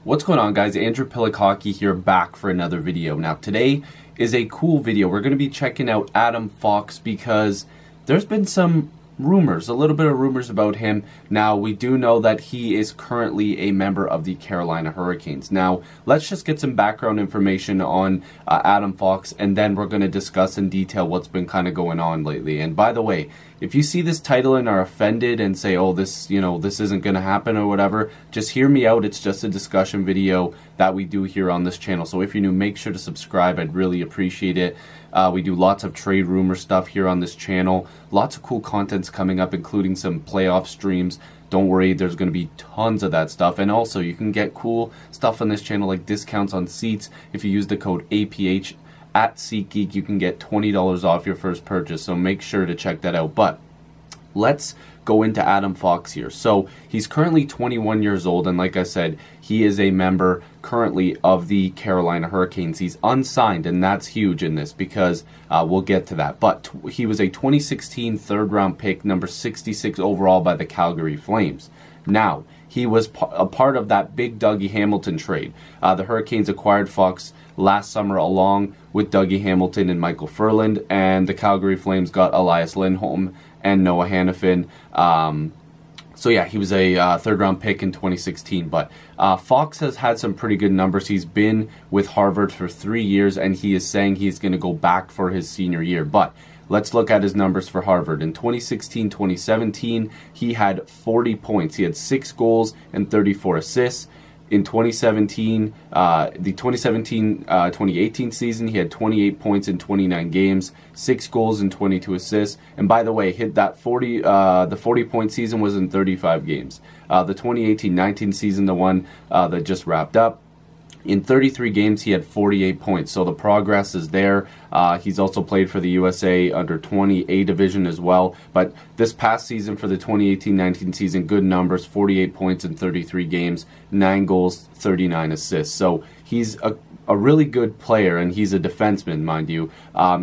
What's going on, guys? Andrew Piluk Hockey here, back for another video. Now today is a cool video. We're going to be checking out Adam Fox because there's been some rumors, a little bit of rumors about him. Now we do know that he is currently a member of the Carolina Hurricanes. Now let's just get some background information on Adam Fox, and then we're going to discuss in detail what's been kind of going on lately. And by the way, if you see this title and are offended and say, oh, this isn't going to happen or whatever, just hear me out. It's just a discussion video that we do here on this channel. So if you're new, make sure to subscribe. I'd really appreciate it. We do lots of trade rumor stuff here on this channel. Lots of cool contents coming up, including some playoff streams. Don't worry, there's going to be tons of that stuff. And also, you can get cool stuff on this channel like discounts on seats. If you use the code APH at SeatGeek, you can get $20 off your first purchase. So make sure to check that out. But let's go into Adam Fox here. So he's currently 21 years old, and like I said, he is a member currently of the Carolina Hurricanes. He's unsigned, and that's huge in this because we'll get to that. But he was a 2016 third-round pick, number 66 overall by the Calgary Flames. Now, he was a part of that big Dougie Hamilton trade. The Hurricanes acquired Fox last summer along with Dougie Hamilton and Michael Furland, and the Calgary Flames got Elias Lindholm and Noah Hannafin. So yeah, he was a third-round pick in 2016. But Fox has had some pretty good numbers. He's been with Harvard for 3 years, and he is saying he's going to go back for his senior year. But let's look at his numbers for Harvard. In 2016-2017, he had 40 points. He had 6 goals and 34 assists. In 2017, the 2017-2018 season, he had 28 points in 29 games, 6 goals and 22 assists. And by the way, hit that the 40-point season was in 35 games. The 2018-19 season, the one that just wrapped up, in 33 games, he had 48 points, so the progress is there. He's also played for the USA under-20 A division as well. But this past season for the 2018-19 season, good numbers, 48 points in 33 games, 9 goals, 39 assists. So he's a really good player, and he's a defenseman, mind you.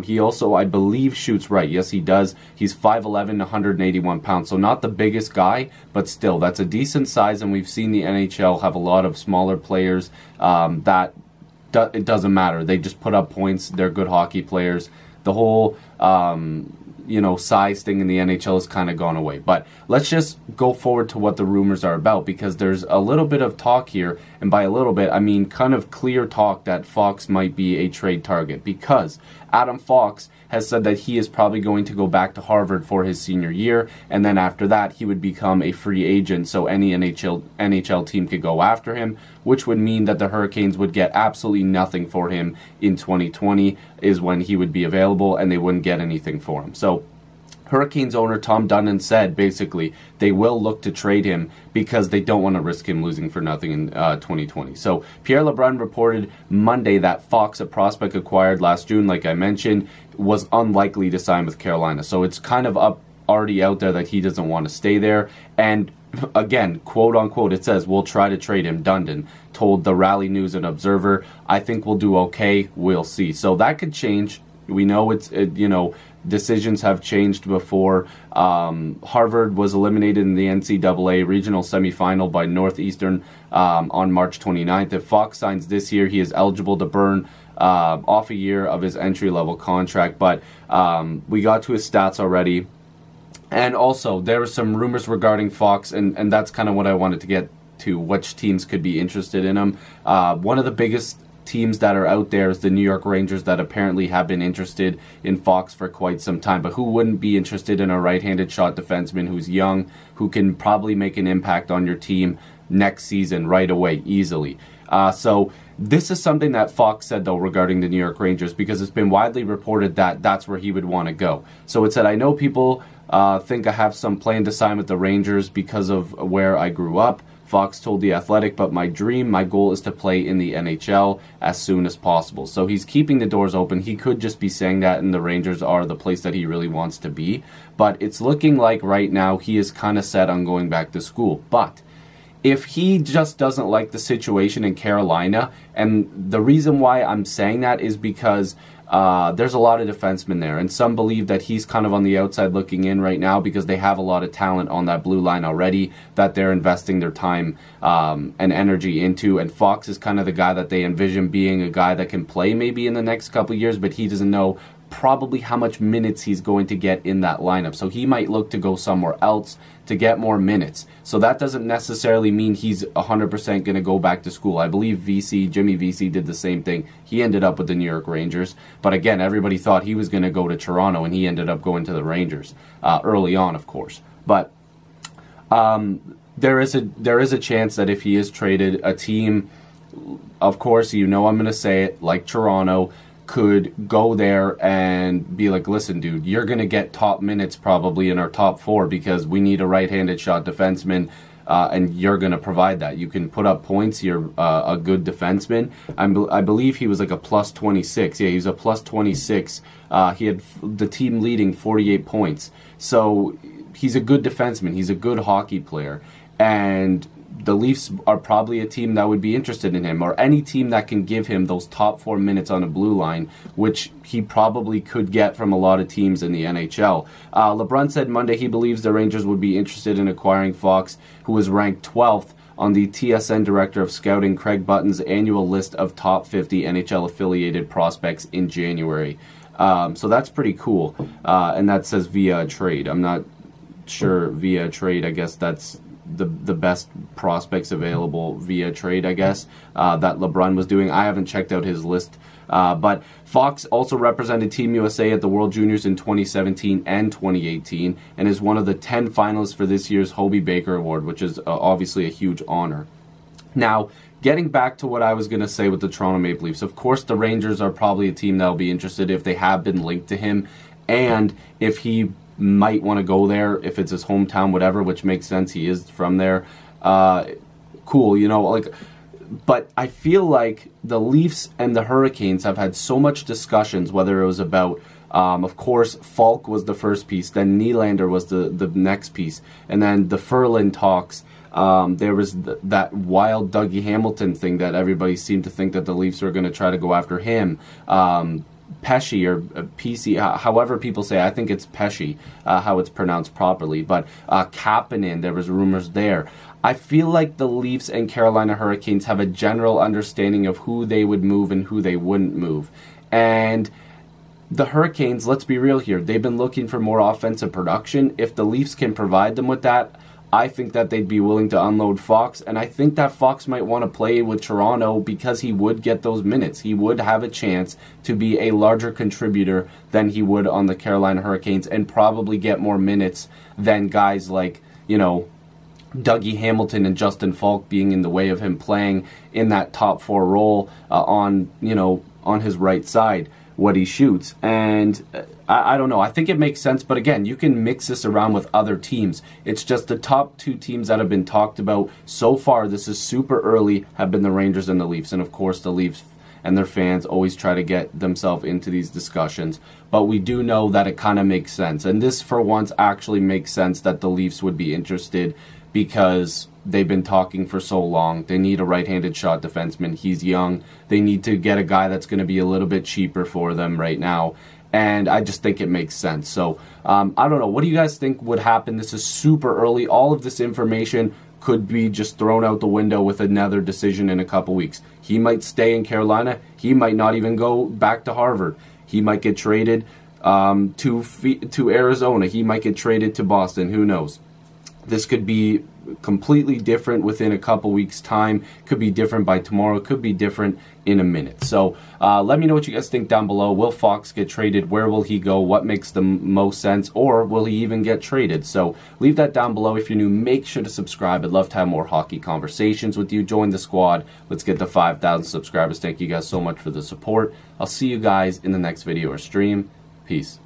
He also, I believe, shoots right. Yes, he does. He's 5'11", 181 pounds, so not the biggest guy, but still, that's a decent size, and we've seen the NHL have a lot of smaller players it doesn't matter. They just put up points. They're good hockey players. The whole size thing in the NHL has kind of gone away. But let's just go forward to what the rumors are about, because there's a little bit of talk here, and by a little bit, I mean kind of clear talk that Fox might be a trade target, because Adam Fox has said that he is probably going to go back to Harvard for his senior year, and then after that, he would become a free agent, so any NHL team could go after him, which would mean that the Hurricanes would get absolutely nothing for him in 2020 is when he would be available, and they wouldn't get anything for him. So Hurricanes owner Tom Dundon said basically they will look to trade him because they don't want to risk him losing for nothing in 2020. So Pierre LeBrun reported Monday that Fox, a prospect acquired last June, like I mentioned, was unlikely to sign with Carolina. So it's kind of already out there that he doesn't want to stay there. And again, quote unquote, it says, we'll try to trade him. Dundon told the Rally News and Observer, I think we'll do okay. We'll see. So that could change. We know decisions have changed before. Harvard was eliminated in the NCAA regional semifinal by Northeastern on March 29th. If Fox signs this year, he is eligible to burn off a year of his entry-level contract. But we got to his stats already. And also, there were some rumors regarding Fox, and that's kind of what I wanted to get to, which teams could be interested in him. One of the biggest teams that are out there is the New York Rangers, that apparently have been interested in Fox for quite some time. But who wouldn't be interested in a right-handed shot defenseman who's young, who can probably make an impact on your team next season right away, easily? So this is something that Fox said, though, regarding the New York Rangers, because it's been widely reported that that's where he would want to go. So it said, I know people think I have some plan to sign with the Rangers because of where I grew up. Fox told The Athletic, but my goal is to play in the NHL as soon as possible. So he's keeping the doors open. He could just be saying that, and the Rangers are the place that he really wants to be. But it's looking like right now he is kind of set on going back to school. But if he just doesn't like the situation in Carolina, and the reason why I'm saying that is because there's a lot of defensemen there, and some believe that he's kind of on the outside looking in right now because they have a lot of talent on that blue line already that they're investing their time and energy into. And Fox is kind of the guy that they envision being a guy that can play maybe in the next couple of years, but he doesn't know probably how much minutes he's going to get in that lineup. So he might look to go somewhere else to get more minutes. So that doesn't necessarily mean he's 100% going to go back to school. I believe Jimmy VC did the same thing. He ended up with the New York Rangers. But again, everybody thought he was going to go to Toronto, and he ended up going to the Rangers early on, of course. But there is a chance that if he is traded, a team, of course, I'm going to say it, like Toronto, could go there and be like, listen, dude, you're going to get top minutes probably in our top 4 because we need a right-handed shot defenseman, and you're going to provide that. You can put up points. You're a good defenseman. I believe he was like a plus 26. Yeah, he was a plus 26. He had the team leading 48 points. So he's a good defenseman. He's a good hockey player. And the Leafs are probably a team that would be interested in him, or any team that can give him those top 4 minutes on a blue line, which he probably could get from a lot of teams in the NHL. LeBrun said Monday he believes the Rangers would be interested in acquiring Fox, who was ranked 12th on the TSN Director of Scouting Craig Button's annual list of top 50 NHL-affiliated prospects in January. So that's pretty cool, and that says via trade. I'm not sure via trade. I guess that's the best prospects available via trade, I guess, that LeBrun was doing. I haven't checked out his list. But Fox also represented Team USA at the World Juniors in 2017 and 2018 and is one of the 10 finalists for this year's Hobey Baker Award, which is obviously a huge honor. Now, getting back to what I was going to say with the Toronto Maple Leafs, of course the Rangers are probably a team that will be interested if they have been linked to him, and if he might want to go there, if it's his hometown, whatever, which makes sense. He is from there. Cool, but I feel like the Leafs and the Hurricanes have had so much discussions, whether it was about, of course, Falk was the first piece, then Nylander was the next piece, and then the Ferland talks. There was that wild Dougie Hamilton thing that everybody seemed to think that the Leafs were going to try to go after him. Pesci or PC, however people say, I think it's Pesci, how it's pronounced properly, but Kapanen, there was rumors there. I feel like the Leafs and Carolina Hurricanes have a general understanding of who they would move and who they wouldn't move. And the Hurricanes, let's be real here, they've been looking for more offensive production. If the Leafs can provide them with that, I think that they'd be willing to unload Fox, and I think that Fox might want to play with Toronto because he would get those minutes. He would have a chance to be a larger contributor than he would on the Carolina Hurricanes and probably get more minutes than guys like, Dougie Hamilton and Justin Falk being in the way of him playing in that top 4 role on his right side, what he shoots. And I don't know. I think it makes sense. But again, you can mix this around with other teams. It's just the top 2 teams that have been talked about so far. This is super early, have been the Rangers and the Leafs. And of course, the Leafs and their fans always try to get themselves into these discussions. But we do know that it kind of makes sense. And this, for once, actually makes sense that the Leafs would be interested because they've been talking for so long. They need a right-handed shot defenseman. He's young. They need to get a guy that's going to be a little bit cheaper for them right now. And I just think it makes sense. So, I don't know. What do you guys think would happen? This is super early. All of this information could be just thrown out the window with another decision in a couple weeks. He might stay in Carolina. He might not even go back to Harvard. He might get traded to Arizona. He might get traded to Boston. Who knows? This could be completely different within a couple weeks' time. Could be different by tomorrow. Could be different in a minute. So let me know what you guys think down below. Will Fox get traded? Where will he go? What makes the most sense? Or will he even get traded? So leave that down below. If you're new, make sure to subscribe. I'd love to have more hockey conversations with you. Join the squad. Let's get to 5,000 subscribers. Thank you guys so much for the support. I'll see you guys in the next video or stream. Peace.